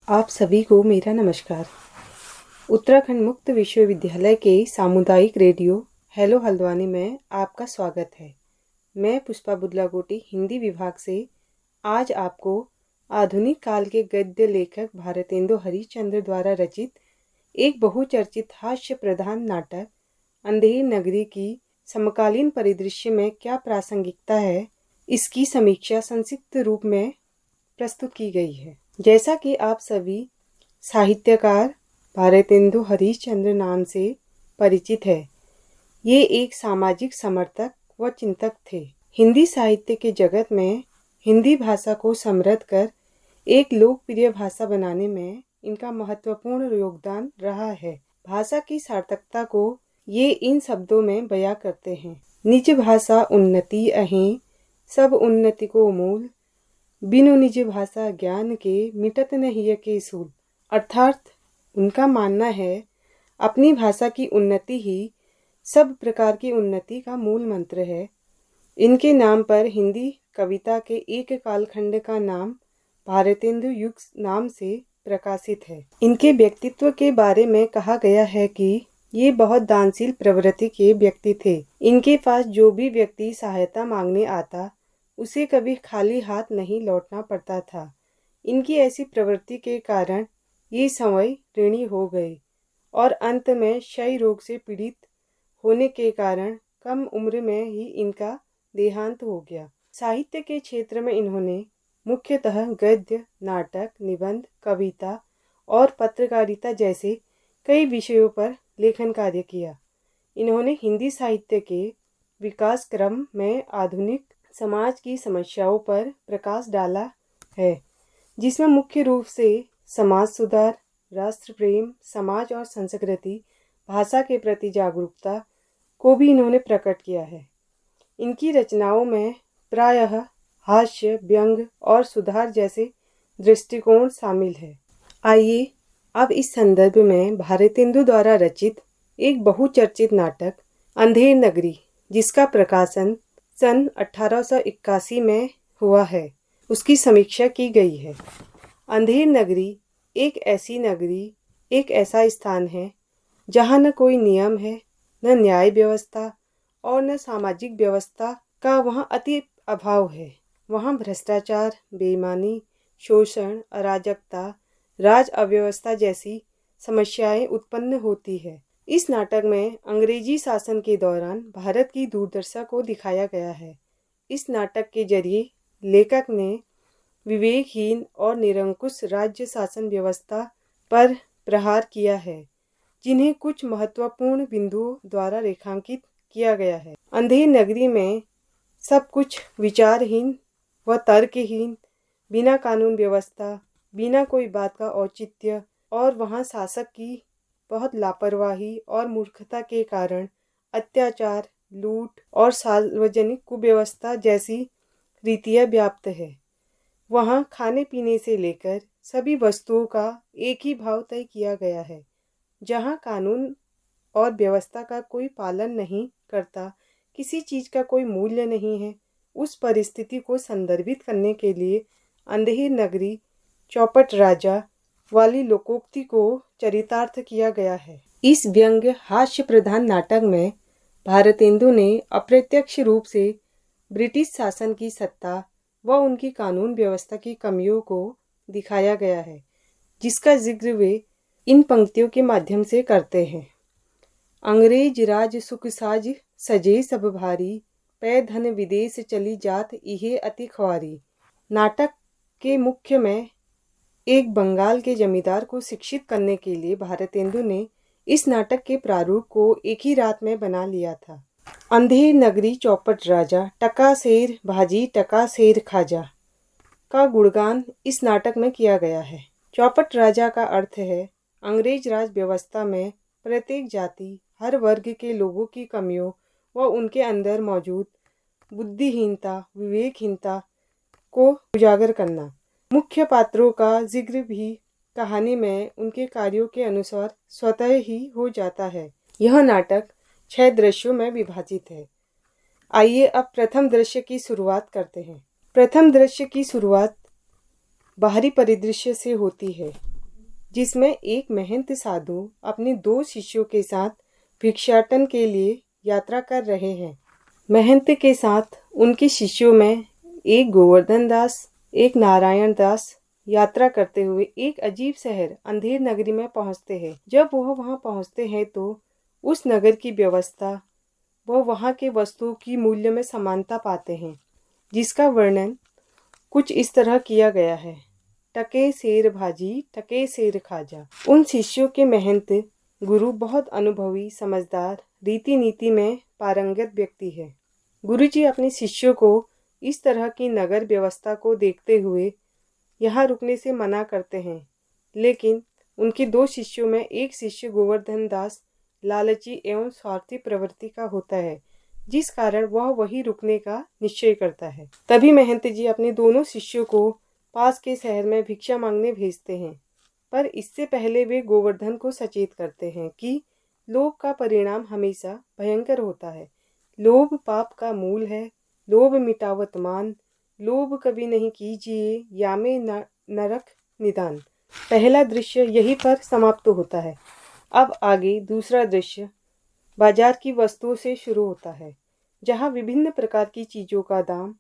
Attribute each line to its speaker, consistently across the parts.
Speaker 1: आप सभी को मेरा नमस्कार। उत्तराखंड मुक्त विश्वविद्यालय के सामुदायिक रेडियो हेलो हल्द्वानी में आपका स्वागत है। मैं पुष्पा बुदलाकोटी हिंदी विभाग से आज आपको आधुनिक काल के गद्य लेखक भारतेंदु हरिश्चंद्र द्वारा रचित एक बहुचर्चित हास्य प्रधान नाटक अंधेर नगरी की समकालीन परिदृश्य में क्या प्रासंगिकता है, इसकी समीक्षा संक्षिप्त रूप में प्रस्तुत की गई है। जैसा कि आप सभी साहित्यकार भारतेंदु हरिश्चंद्र नाम से परिचित है, ये एक सामाजिक समर्थक व चिंतक थे। हिंदी साहित्य के जगत में हिंदी भाषा को समृद्ध कर एक लोकप्रिय भाषा बनाने में इनका महत्वपूर्ण योगदान रहा है। भाषा की सार्थकता को ये इन शब्दों में बयां करते हैं। निज भाषा उन्नति अहें, सब उन्नति को मूल, बिनु निज भाषा ज्ञान के मिटत नहीं के सूल। अर्थात उनका मानना है अपनी भाषा की उन्नति ही सब प्रकार की उन्नति का मूल मंत्र है। इनके नाम पर हिंदी कविता के एक कालखंड का नाम भारतेंदु युग नाम से प्रकाशित है। इनके व्यक्तित्व के बारे में कहा गया है कि ये बहुत दानशील प्रवृत्ति के व्यक्ति थे। इनके पास जो भी व्यक्ति सहायता मांगने आता उसे कभी खाली हाथ नहीं लौटना पड़ता था। इनकी ऐसी प्रवृत्ति के कारण ये स्वयं ऋणी हो गए और अंत में क्षय रोग से पीड़ित होने के कारण कम उम्र में ही इनका देहांत हो गया। साहित्य के क्षेत्र में इन्होंने मुख्यतः गद्य, नाटक, निबंध, कविता और पत्रकारिता जैसे कई विषयों पर लेखन कार्य किया। इन्होंने हिंदी साहित्य के विकास क्रम में आधुनिक समाज की समस्याओं पर प्रकाश डाला है, जिसमें मुख्य रूप से समाज सुधार, राष्ट्र प्रेम, समाज और संस्कृति, भाषा के प्रति जागरूकता को भी इन्होंने प्रकट किया है। इनकी रचनाओं में प्रायः हास्य, व्यंग और सुधार जैसे दृष्टिकोण शामिल है। आइए अब इस संदर्भ में भारतेंदु द्वारा रचित एक बहुचर्चित नाटक अंधेर नगरी, जिसका प्रकाशन सन 1881 में हुआ है, उसकी समीक्षा की गई है। अंधेर नगरी एक ऐसी नगरी, एक ऐसा स्थान है जहाँ न कोई नियम है, न न्याय व्यवस्था और न सामाजिक व्यवस्था का वहाँ अति अभाव है। वहाँ भ्रष्टाचार, बेईमानी, शोषण, अराजकता, राज अव्यवस्था जैसी समस्याएं उत्पन्न होती है। इस नाटक में अंग्रेजी शासन के दौरान भारत की दुर्दशा को दिखाया गया है। इस नाटक के जरिए लेखक ने विवेकहीन और निरंकुश राज्य शासन व्यवस्था पर प्रहार किया है, जिन्हें कुछ महत्वपूर्ण बिंदुओं द्वारा रेखांकित किया गया है। अंधेर नगरी में सब कुछ विचारहीन व तर्कहीन, बिना कानून व्यवस्था, बिना कोई बात का औचित्य और वहाँ शासक की बहुत लापरवाही और मूर्खता के कारण अत्याचार, लूट और सार्वजनिक कुव्यवस्था जैसी रीतियाँ व्याप्त है। वहाँ खाने पीने से लेकर सभी वस्तुओं का एक ही भाव तय किया गया है। जहाँ कानून और व्यवस्था का कोई पालन नहीं करता, किसी चीज़ का कोई मूल्य नहीं है, उस परिस्थिति को संदर्भित करने के लिए अंधेर नगरी चौपट राजा वाली लोकोक्ति को चरितार्थ किया गया है। इस व्यंग्य हास्य प्रधान नाटक में भारतेंदु ने अप्रत्यक्ष रूप से ब्रिटिश शासन की सत्ता व उनकी कानून व्यवस्था की कमियों को दिखाया गया है, जिसका जिक्र वे इन पंक्तियों के माध्यम से करते हैं। अंग्रेज राज सुख साज सजे सब भारी, पै धन विदेश चली जात इहे अति ख्वारी। नाटक के मुख्य में एक बंगाल के जमींदार को शिक्षित करने के लिए भारतेंदु ने इस नाटक के प्रारूप को एक ही रात में बना लिया था। अंधेर नगरी चौपट राजा, टका शेर भाजी टका शेर खाजा का गुणगान इस नाटक में किया गया है। चौपट राजा का अर्थ है अंग्रेज राज व्यवस्था में प्रत्येक जाति, हर वर्ग के लोगों की कमियों व उनके अंदर मौजूद बुद्धिहीनता, विवेकहीनता को उजागर करना। मुख्य पात्रों का जिक्र भी कहानी में उनके कार्यों के अनुसार स्वतः ही हो जाता है। यह नाटक 6 दृश्यों में विभाजित है। आइए अब प्रथम दृश्य की शुरुआत करते हैं। प्रथम दृश्य की शुरुआत बाहरी परिदृश्य से होती है। जिसमें एक महंत साधु अपने 2 शिष्यों के साथ भिक्षाटन के लिए यात्रा कर रहे हैं। महंत के साथ उनके शिष्यों में एक गोवर्धन दास, एक नारायण दास यात्रा करते हुए एक अजीब शहर अंधेर नगरी में पहुंचते हैं। जब वह वहां पहुंचते हैं तो उस नगर की व्यवस्था व वहां के वस्तुओं की मूल्य में समानता पाते हैं, जिसका वर्णन कुछ इस तरह किया गया है। टके शेर भाजी, टके शेर खाजा। उन शिष्यों के महंत गुरु बहुत अनुभवी, समझदार, रीति नीति में पारंगत व्यक्ति है। गुरुजी अपने शिष्यों को इस तरह की नगर व्यवस्था को देखते हुए यहाँ रुकने से मना करते हैं, लेकिन उनके 2 शिष्यों में एक शिष्य गोवर्धन दास लालची एवं स्वार्थी प्रवृत्ति का होता है, जिस कारण वह वहीं रुकने का निश्चय करता है। तभी महंत जी अपने दोनों शिष्यों को पास के शहर में भिक्षा मांगने भेजते हैं, पर इससे पहले वे गोवर्धन को सचेत करते हैं कि लोभ का परिणाम हमेशा भयंकर होता है। लोभ पाप का मूल है। लोभ मिटावत मान, लोभ कभी नहीं कीजिए यामे नरक निदान। पहला दृश्य यहीं पर समाप्त होता है। अब आगे दूसरा दृश्य बाजार की वस्तुओं से शुरू होता है, जहाँ विभिन्न प्रकार की चीजों का दाम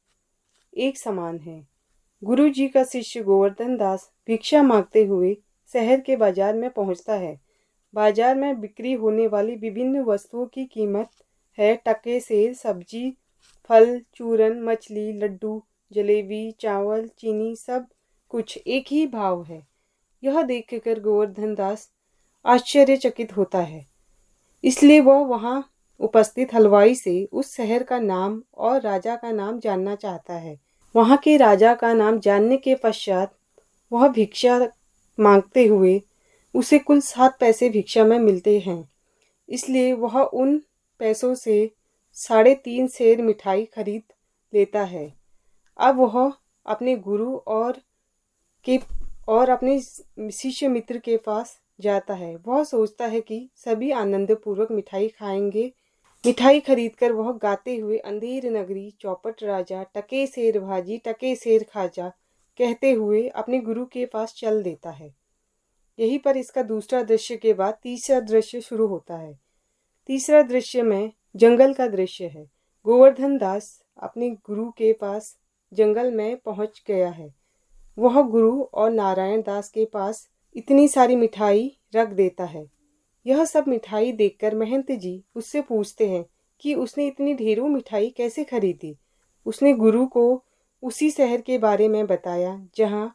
Speaker 1: एक समान है। गुरु जी का शिष्य गोवर्धन दास भिक्षा मांगते हुए शहर के बाजार में पहुंचता है। बाजार में बिक्री होने वाली विभिन्न वस्तुओं की कीमत है टके से सब्जी, फल, चूरन, मछली, लड्डू, जलेबी, चावल, चीनी, सब कुछ एक ही भाव है। यह देखकर गोवर्धन दास आश्चर्यचकित होता है, इसलिए वह वहां उपस्थित हलवाई से उस शहर का नाम और राजा का नाम जानना चाहता है। वहां के राजा का नाम जानने के पश्चात वह भिक्षा मांगते हुए उसे कुल 7 पैसे भिक्षा में मिलते हैं, इसलिए वह उन पैसों से 3.5 सेर मिठाई खरीद लेता है। अब वह अपने गुरु और अपने शिष्य मित्र के पास जाता है। वह सोचता है कि सभी आनंदपूर्वक मिठाई खाएंगे। मिठाई खरीदकर वह गाते हुए अंधेर नगरी, चौपट राजा, टके शेर भाजी, टके शेर खाजा कहते हुए अपने गुरु के पास चल देता है। यहीं पर इसका दूसरा दृश्य के बाद तीसरा दृश्य शुरू होता है। तीसरा दृश्य में जंगल का दृश्य है। गोवर्धन दास अपने गुरु के पास जंगल में पहुंच गया है। वह गुरु और नारायण दास के पास इतनी सारी मिठाई रख देता है। यह सब मिठाई देखकर महंत जी उससे पूछते हैं कि उसने इतनी ढेरों मिठाई कैसे खरीदी। उसने गुरु को उसी शहर के बारे में बताया जहाँ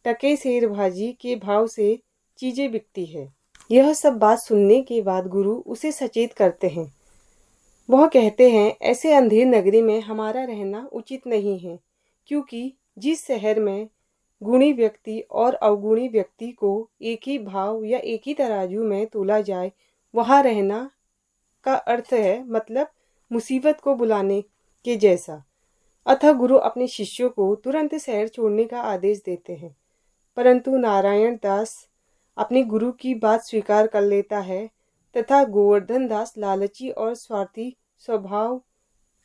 Speaker 1: टके शेर भाजी के भाव से चीजें बिकती है। यह सब बात सुनने के बाद गुरु उसे सचेत करते हैं। वह कहते हैं, ऐसे अंधेर नगरी में हमारा रहना उचित नहीं है, क्योंकि जिस शहर में गुणी व्यक्ति और अवगुणी व्यक्ति को एक ही भाव या एक ही तराजू में तोला जाए, वहाँ रहना का अर्थ है मतलब मुसीबत को बुलाने के जैसा। अतः गुरु अपने शिष्यों को तुरंत शहर छोड़ने का आदेश देते हैं, परंतु नारायण दास अपने गुरु की बात स्वीकार कर लेता है तथा गोवर्धन दास लालची और स्वार्थी स्वभाव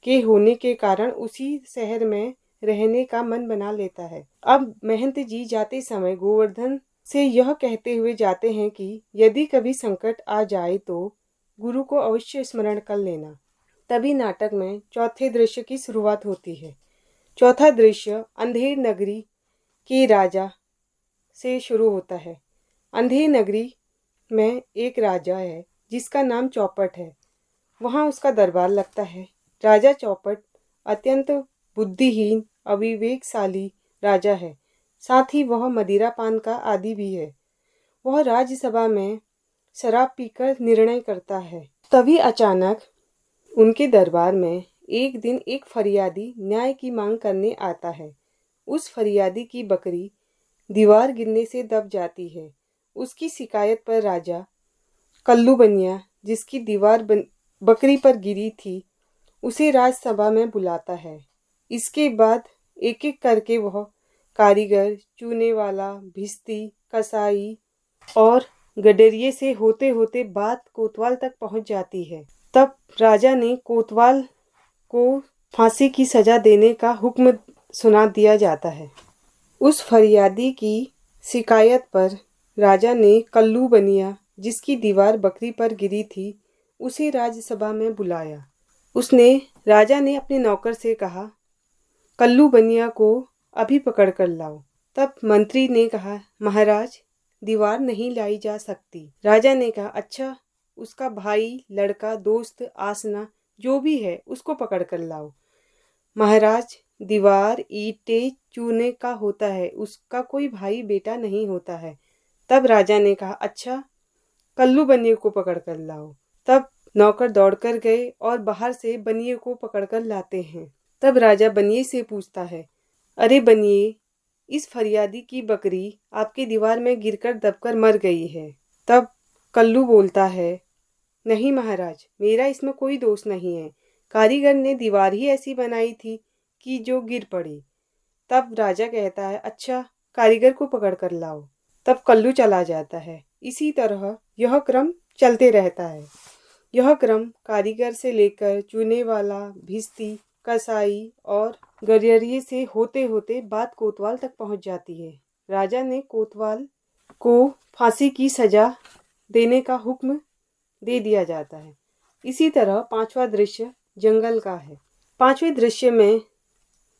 Speaker 1: के होने के कारण उसी शहर में रहने का मन बना लेता है। अब महंत जी जाते समय गोवर्धन से यह कहते हुए जाते हैं कि यदि कभी संकट आ जाए तो गुरु को अवश्य स्मरण कर लेना। तभी नाटक में चौथे दृश्य की शुरुआत होती है। चौथा दृश्य अंधेर नगरी के राजा से शुरू होता है। अंधेर नगरी में एक राजा है जिसका नाम चौपट है। वहाँ उसका दरबार लगता है। राजा चौपट अत्यंत बुद्धिहीन, अविवेकशाली राजा है। साथ ही वह मदिरा पान का आदी भी है। वह राज्यसभा में शराब पीकर निर्णय करता है। तभी अचानक उनके दरबार में एक दिन एक फरियादी न्याय की मांग करने आता है। उस फरियादी की बकरी दीवार गिरने से दब जाती है। उसकी शिकायत पर राजा कल्लू बनिया, जिसकी दीवार बकरी पर गिरी थी, उसे राजसभा में बुलाता है। इसके बाद एक एक करके वह कारीगर, चूने वाला, भिस्ती, कसाई और गडरिये से होते होते बात कोतवाल तक पहुंच जाती है। तब राजा ने कोतवाल को फांसी की सजा देने का हुक्म सुना दिया जाता है। उस फरियादी की शिकायत पर राजा ने कल्लू बनिया, जिसकी दीवार बकरी पर गिरी थी, उसे राज्यसभा में बुलाया। राजा ने अपने नौकर से कहा, कल्लू बनिया को अभी पकड़ कर लाओ। तब मंत्री ने कहा, महाराज, दीवार नहीं लाई जा सकती। राजा ने कहा, अच्छा, उसका भाई, लड़का, दोस्त, आसना जो भी है उसको पकड़ कर लाओ। महाराज, दीवार ईंटें चूने का होता है, उसका कोई भाई बेटा नहीं होता है। तब राजा ने कहा, अच्छा, कल्लू बनिए को पकड़ कर लाओ। तब नौकर दौड़कर गए और बाहर से बनिए को पकड़ कर लाते हैं। तब राजा बनिए से पूछता है, अरे बनिए, इस फरियादी की बकरी आपकी दीवार में गिरकर दबकर मर गई है। तब कल्लू बोलता है, नहीं महाराज, मेरा इसमें कोई दोष नहीं है, कारीगर ने दीवार ही ऐसी बनाई थी कि जो गिर पड़ी। तब राजा कहता है, अच्छा, कारीगर को पकड़ कर लाओ। तब कल्लू चला जाता है। इसी तरह यह क्रम चलते रहता है। यह क्रम कारीगर से लेकर चूने वाला, भिस्ती, कसाई और गरिये से होते होते बात कोतवाल तक पहुंच जाती है। राजा ने कोतवाल को फांसी की सजा देने का हुक्म दे दिया जाता है। इसी तरह पांचवा दृश्य जंगल का है। पांचवें दृश्य में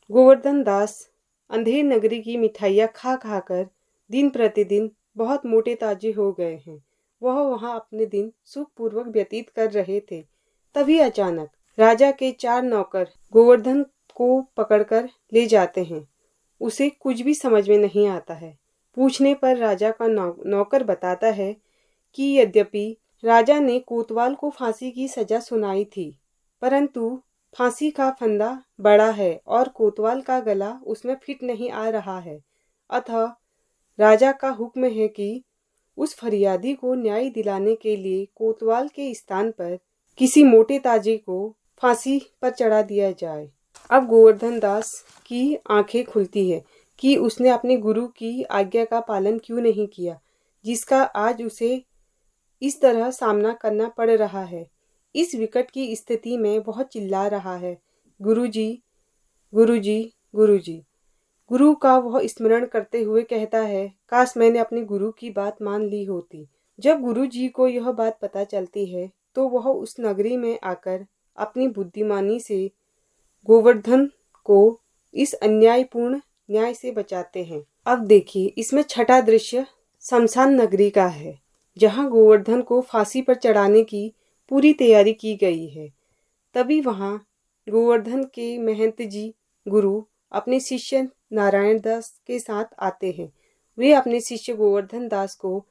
Speaker 1: गोवर्धन दास अंधेर नगरी की मिठाइयाँ खा खाकर दिन प्रतिदिन बहुत मोटे ताजे हो गए हैं। वह वहाँ अपने दिन सुखपूर्वक व्यतीत कर रहे थे। तभी अचानक राजा के 4 नौकर गोवर्धन को पकड़कर ले जाते हैं। उसे कुछ भी समझ में नहीं आता है। पूछने पर राजा का नौकर बताता है कि यद्यपि राजा ने कोतवाल को फांसी की सजा सुनाई थी, परंतु फांसी का फंदा बड़ा है और कोतवाल का गला उसमें फिट नहीं आ रहा है। अतः राजा का हुक्म है कि उस फरियादी को न्याय दिलाने के लिए कोतवाल के स्थान पर किसी मोटे ताजे को फांसी पर चढ़ा दिया जाए। अब गोवर्धन दास की आंखें खुलती है कि उसने अपने गुरु की आज्ञा का पालन क्यों नहीं किया, जिसका आज उसे इस तरह सामना करना पड़ रहा है। इस विकट की स्थिति में बहुत चिल्ला रहा है, गुरुजी, गुरुजी, गुरुजी। गुरु का वह स्मरण करते हुए कहता है, काश मैंने अपने गुरु की बात मान ली होती। जब गुरुजी को यह बात पता चलती है तो वह उस नगरी में आकर अपनी बुद्धिमानी से गोवर्धन को इस अन्यायपूर्ण न्याय से बचाते हैं। अब देखिए, इसमें छठा दृश्य शमशान नगरी का है, जहां गोवर्धन को फांसी पर चढ़ाने की पूरी तैयारी की गई है। तभी वहां गोवर्धन के महंत जी गुरु अपने शिष्य नारायण दास के साथ आते हैं। वे अपने शिष्य गोवर्धन दास को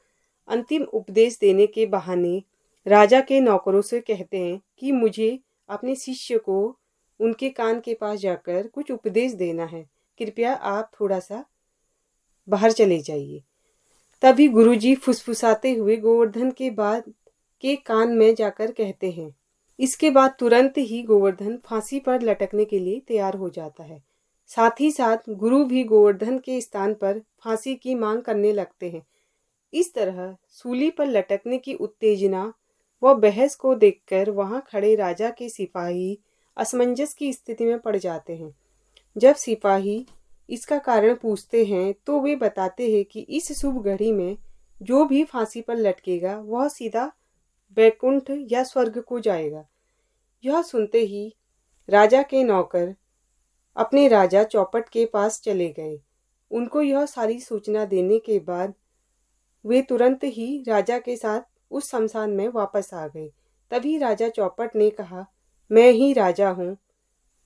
Speaker 1: अंतिम उपदेश देने के बहाने राजा के नौकरों से कहते हैं कि मुझे अपने शिष्य को उनके कान के पास जाकर कुछ उपदेश देना है, कृपया आप थोड़ा सा बाहर चले जाइए। तभी गुरुजी फुसफुसाते हुए गोवर्धन के कान में जाकर कहते हैं। इसके बाद तुरंत ही गोवर्धन फांसी पर लटकने के लिए तैयार हो जाता है। साथ ही साथ गुरु भी गोवर्धन के स्थान पर फांसी की मांग करने लगते हैं। इस तरह सूली पर लटकने की उत्तेजना व बहस को देखकर वहां खड़े राजा के सिपाही असमंजस की स्थिति में पड़ जाते हैं। जब सिपाही इसका कारण पूछते हैं तो वे बताते हैं कि इस शुभ घड़ी में जो भी फांसी पर लटकेगा वह सीधा बैकुंठ या स्वर्ग को जाएगा। यह सुनते ही राजा के नौकर अपने राजा चौपट के पास चले गए। उनको यह सारी सूचना देने के बाद वे तुरंत ही राजा के साथ उस शमशान में वापस आ गए। तभी राजा चौपट ने कहा, मैं ही राजा हूँ,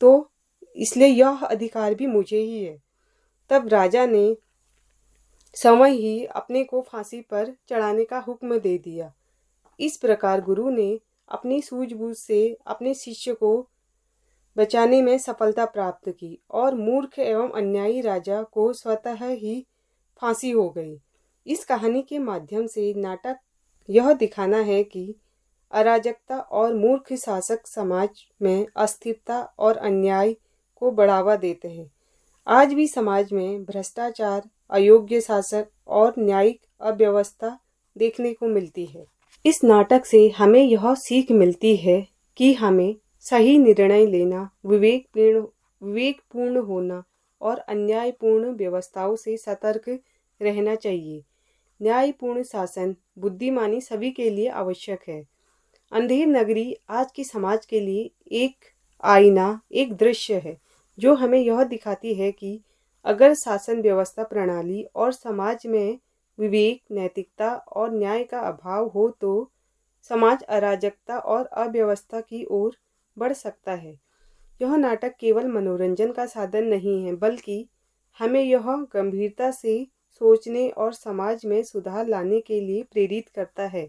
Speaker 1: तो इसलिए यह अधिकार भी मुझे ही है। तब राजा ने समय ही अपने को फांसी पर चढ़ाने का हुक्म दे दिया। इस प्रकार गुरु ने अपनी सूझबूझ से अपने शिष्य को बचाने में सफलता प्राप्त की और मूर्ख एवं अन्यायी राजा को स्वतः ही फांसी हो गई। इस कहानी के माध्यम से नाटक यह दिखाना है कि अराजकता और मूर्ख शासक समाज में अस्थिरता और अन्याय को बढ़ावा देते हैं। आज भी समाज में भ्रष्टाचार, अयोग्य शासक और न्यायिक अव्यवस्था देखने को मिलती है। इस नाटक से हमें यह सीख मिलती है कि हमें सही निर्णय लेना, विवेकपूर्ण होना और अन्यायपूर्ण व्यवस्थाओं से सतर्क रहना चाहिए। न्यायपूर्ण शासन, बुद्धिमानी सभी के लिए आवश्यक है। अंधेर नगरी आज के समाज के लिए एक आईना, एक दृश्य है जो हमें यह दिखाती है कि अगर शासन व्यवस्था, प्रणाली और समाज में विवेक, नैतिकता और न्याय का अभाव हो तो समाज अराजकता और अव्यवस्था की ओर बढ़ सकता है। यह नाटक केवल मनोरंजन का साधन नहीं है, बल्कि हमें यह गंभीरता से सोचने और समाज में सुधार लाने के लिए प्रेरित करता है।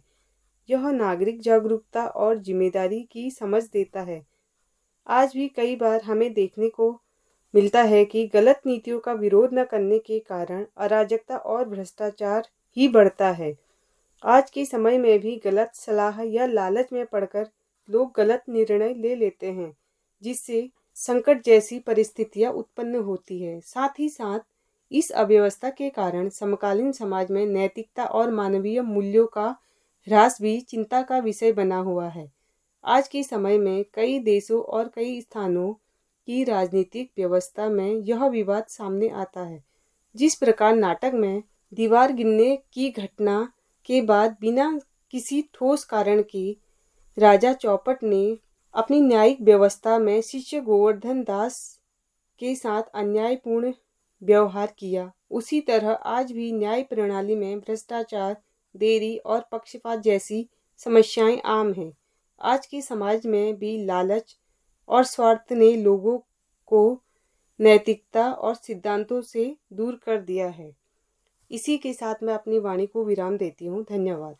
Speaker 1: यह नागरिक जागरूकता और जिम्मेदारी की समझ देता है। आज भी कई बार हमें देखने को मिलता है कि गलत नीतियों का विरोध न करने के कारण अराजकता और भ्रष्टाचार ही बढ़ता है। आज के समय में भी गलत सलाह या लालच में पड़कर लोग गलत निर्णय ले लेते हैं, जिससे संकट जैसी परिस्थितियां उत्पन्न होती है। साथ ही साथ इस अव्यवस्था के कारण समकालीन समाज में नैतिकता और मानवीय मूल्यों का ह्रास भी चिंता का विषय बना हुआ है। आज के समय में कई देशों और कई स्थानों की राजनीतिक व्यवस्था में यह विवाद सामने आता है। जिस प्रकार नाटक में दीवार गिरने की घटना के बाद बिना किसी ठोस कारण के राजा चौपट ने अपनी न्यायिक व्यवस्था में शिष्य गोवर्धन दास के साथ अन्यायपूर्ण व्यवहार किया, उसी तरह आज भी न्याय प्रणाली में भ्रष्टाचार, देरी और पक्षपात जैसी समस्याएं आम हैं। आज के समाज में भी लालच और स्वार्थ ने लोगों को नैतिकता और सिद्धांतों से दूर कर दिया है। इसी के साथ मैं अपनी वाणी को विराम देती हूँ। धन्यवाद।